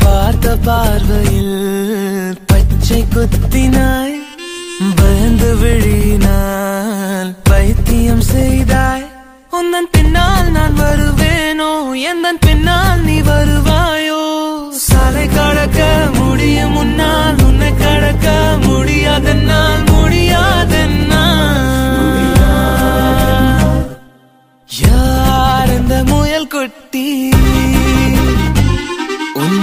பார்த்த பார்வையில் பச்சை குத்தினாய், பயந்து விழினால் பைத்தியம் செய்தாய். உந்தன் பின்னால் நான் வருவேனோ, எந்தன் பின்னால் நீ வருவாயோ? சாலை கடக்க முடியும் முன்னால் உன்னை கடக்க முடியாதென்னால், முடியாதென்னால். யார் இந்த முயல் குட்டி? உன்